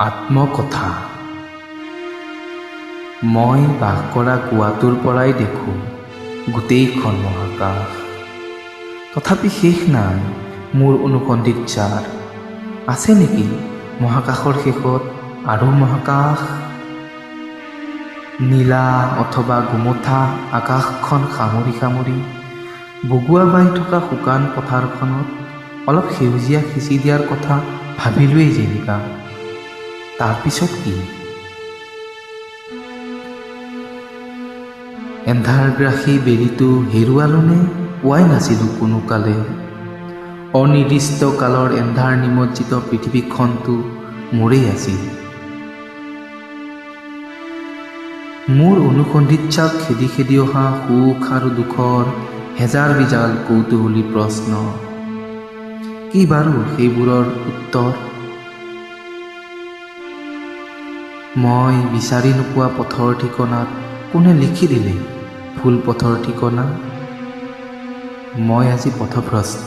আত্মকথা। মই বাস কৰা কুৱাটোৰ পৰাই দেখোঁ গোটেইখন মহাকাশ। তথাপি শেষ নাই মোৰ অনুসন্ধিৎসাৰ। আছে নেকি মহাকাশৰ শেষত আৰু মহাকাশ? নীলা অথবা গোমঠা আকাশখন সামৰি সামৰি বগুৱা বাই থকা শুকান পথাৰখনত অলপ সেউজীয়া সিঁচি দিয়াৰ কথা ভাবিলোৱেই যেনিবা। তাৰপিছত কি? এন্ধাৰগ্ৰাসী বেলিটো হেৰুৱালোনে পোৱাই নাছিলোঁ কোনো কালে। অনিৰ্দিষ্ট কালৰ এন্ধাৰ নিমজ্জিত পৃথিৱীখনটো মোৰেই আছিল। মোৰ অনুসন্ধিৎসাক খেদি খেদি অহা সুখ আৰু দুখৰ হেজাৰ বিজাল কৌতূহলী প্ৰশ্ন। কি বাৰু সেইবোৰৰ উত্তৰ? মই বিচাৰি নোপোৱা পথৰ ঠিকনাত কোনে লিখি দিলে ভুল পথৰ ঠিকনা? মই আজি পথভ্ৰষ্ট।